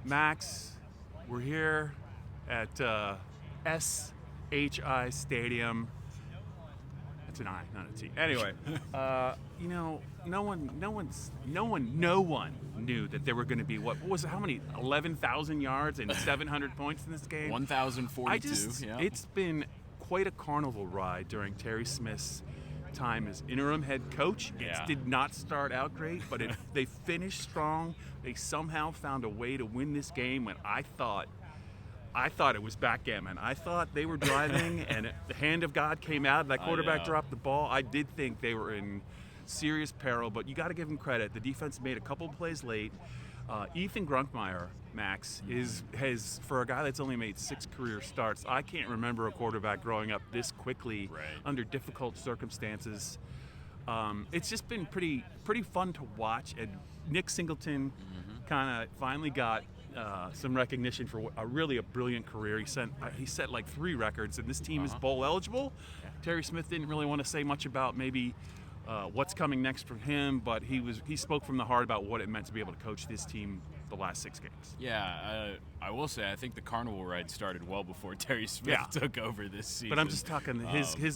Max, we're here at SHI Stadium. It's an I, not a T. Anyway, no one knew that there were going to be what was it, how many 11,000 yards and 700 points in this game. 1,042. Yeah. It's been quite a carnival ride during Terry Smith's time as interim head coach. Yeah. It did not start out great, but they finished strong. They somehow found a way to win this game when I thought it was backgammon. I thought they were driving and the hand of God came out. That quarterback dropped the ball. I did think they were in serious peril, but you got to give them credit. The defense made a couple plays late. Ethan Grunkmeyer, Max, has for a guy that's only made 6 career starts, I can't remember a quarterback growing up this quickly under difficult circumstances. It's just been pretty fun to watch. And Nick Singleton kind of finally got some recognition for a brilliant career. He set like 3 records, and this team is bowl eligible. Terry Smith didn't really want to say much about maybe what's coming next for him, but he spoke from the heart about what it meant to be able to coach this team the last 6 games. Yeah, I will say I think the carnival ride started well before Terry Smith took over this season. But I'm just talking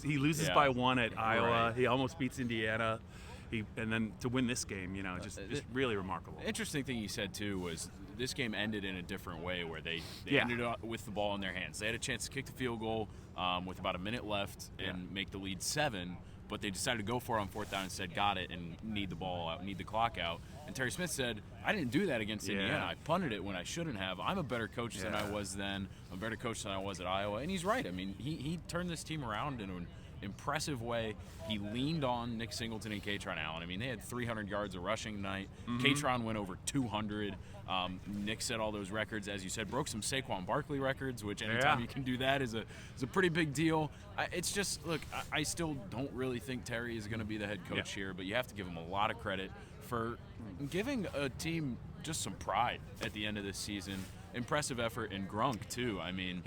he loses by 1 at Iowa. Right. He almost beats Indiana. And then to win this game, just really remarkable. The interesting thing you said, too, was this game ended in a different way where they ended up with the ball in their hands. They had a chance to kick the field goal with about a minute left and make the lead 7, but they decided to go for it on 4th down and said, got it, and need the ball out, need the clock out. And Terry Smith said, I didn't do that against Indiana. I punted it when I shouldn't have. I'm a better coach than I was then. I'm a better coach than I was at Iowa. And he's right. I mean, he turned this team around in an impressive way. He leaned on Nick Singleton and Katron Allen. I mean, they had 300 yards of rushing tonight. Katron went over 200. Nick set all those records, as you said, broke some Saquon Barkley records, which anytime you can do that is a pretty big deal. It's just, look, I still don't really think Terry is going to be the head coach here, but you have to give him a lot of credit for giving a team just some pride at the end of this season. Impressive effort in Grunk, too. I mean,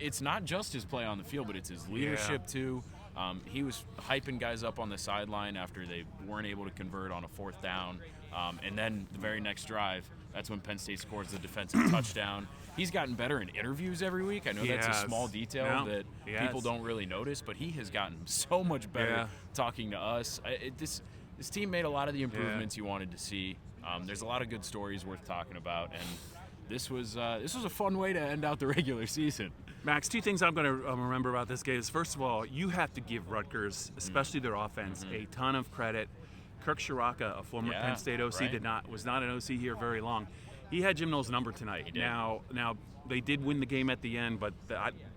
it's not just his play on the field, but it's his leadership, too. He was hyping guys up on the sideline after they weren't able to convert on a 4th down. And then the very next drive, that's when Penn State scores the defensive touchdown. He's gotten better in interviews every week. I know that's a small detail that people don't really notice, but he has gotten so much better talking to us. This team made a lot of the improvements you wanted to see. There's a lot of good stories worth talking about, and this was a fun way to end out the regular season. Max, 2 things I'm going to remember about this game is, first of all, you have to give Rutgers, especially their offense, a ton of credit. Kirk Shiraka, a former Penn State OC, was not an OC here very long. He had Jim Knowles' number tonight. He did. Now they did win the game at the end, but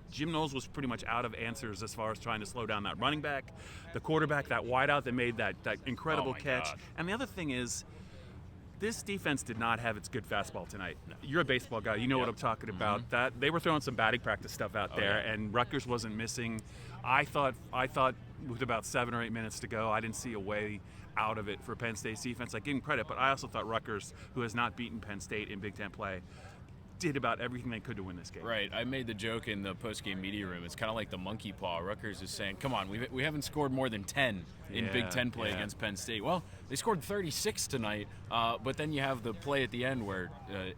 Jim Knowles was pretty much out of answers as far as trying to slow down that running back, the quarterback, that wideout that made that incredible catch. God. And the other thing is, this defense did not have its good fastball tonight. No. You're a baseball guy. You know what I'm talking about. That they were throwing some batting practice stuff out there, and Rutgers wasn't missing. I thought with about 7 or 8 minutes to go, I didn't see a way out of it for Penn State's defense. I give them credit, but I also thought Rutgers, who has not beaten Penn State in Big Ten play, did about everything they could to win this game. Right. I made the joke in the postgame media room. It's kind of like the monkey paw. Rutgers is saying, come on, we haven't scored more than 10 in Big Ten play against Penn State. Well, they scored 36 tonight, but then you have the play at the end where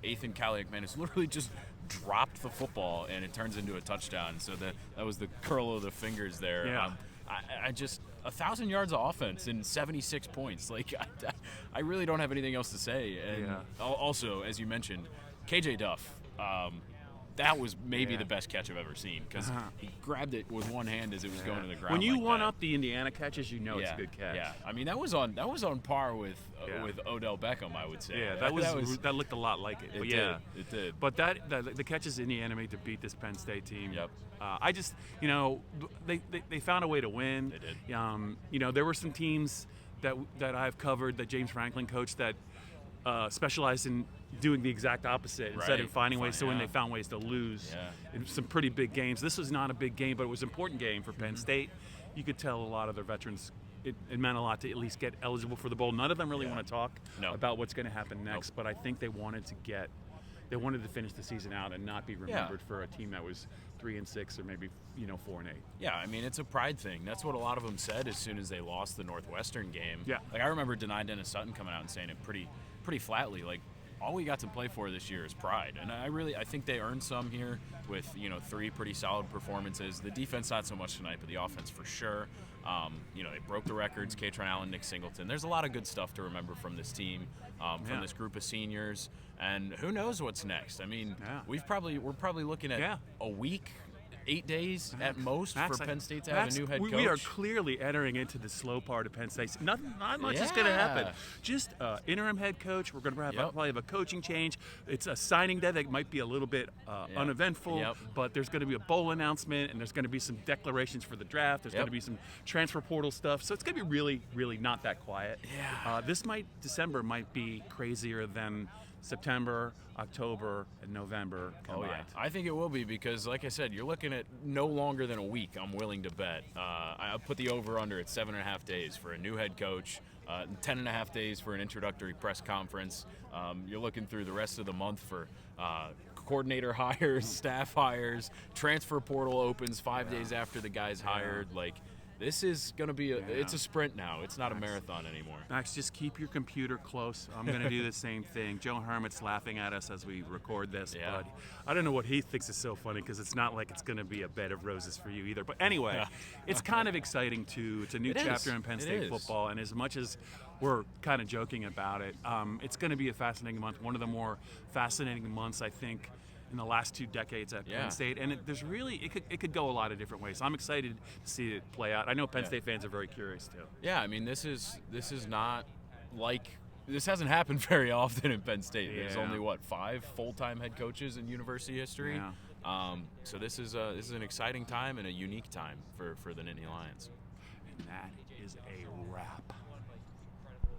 Ethan Kaliakmanis literally just dropped the football, and it turns into a touchdown. So that was the curl of the fingers there. Yeah. I just 1,000 yards of offense and 76 points. Like, I really don't have anything else to say. And also, as you mentioned, KJ Duff, that was maybe the best catch I've ever seen, because he grabbed it with one hand as it was going to the ground. When you one up the Indiana catches, you know it's a good catch. Yeah, I mean that was on par with Odell Beckham, I would say. Yeah, that looked a lot like it. It did. But the catches Indiana made to beat this Penn State team. Yep. I just they found a way to win. They did. There were some teams that I've covered that James Franklin coached that specialized in doing the exact opposite instead of finding ways to win. They found ways to lose in some pretty big games. This was not a big game, but it was an important game for Penn State. You could tell a lot of their veterans it meant a lot to at least get eligible for the bowl. None of them really want to talk about what's going to happen next, but I think they wanted to finish the season out and not be remembered for a team that was 3-6 or maybe 4-8. Yeah, I mean it's a pride thing. That's what a lot of them said as soon as they lost the Northwestern game. Yeah, like I remember Denai Dennis Sutton coming out and saying it pretty flatly. Like all we got to play for this year is pride, and I think they earned some here with 3 pretty solid performances. The defense not so much tonight, but the offense for sure. They broke the records. Katron Allen, Nick Singleton. There's a lot of good stuff to remember from this team, from this group of seniors, and who knows what's next. I mean, we're probably looking at a week. 8 days at most for Penn State to have a new head coach. We are clearly entering into the slow part of Penn State. Not much is going to happen. Just interim head coach. We're going to probably have a coaching change. It's a signing day that might be a little bit uneventful, but there's going to be a bowl announcement, and there's going to be some declarations for the draft. There's going to be some transfer portal stuff. So it's going to be really, really not that quiet. December might be crazier than September, October, and November combined. I think it will be because, like I said, you're looking at no longer than a week, I'm willing to bet. I'll put the over-under at 7.5 days for a new head coach, 10.5 days for an introductory press conference. You're looking through the rest of the month for coordinator hires, staff hires, transfer portal opens 5 days after the guy's hired. This is going to be it's a sprint now. It's not a marathon anymore. Max, just keep your computer close. I'm going to do the same thing. Joe Hermit's laughing at us as we record this, but I don't know what he thinks is so funny because it's not like it's going to be a bed of roses for you either. But anyway, it's kind of exciting too. It's a new chapter in Penn State football, and as much as we're kind of joking about it, it's going to be a fascinating month. One of the more fascinating months, I think, in the last 2 decades at Penn State, and it could go a lot of different ways. I'm excited to see it play out. I know Penn State fans are very curious too. Yeah, I mean this is not this hasn't happened very often in Penn State. There's only 5 full-time head coaches in university history. So this is an exciting time and a unique time for the Nittany Lions. And that is a wrap.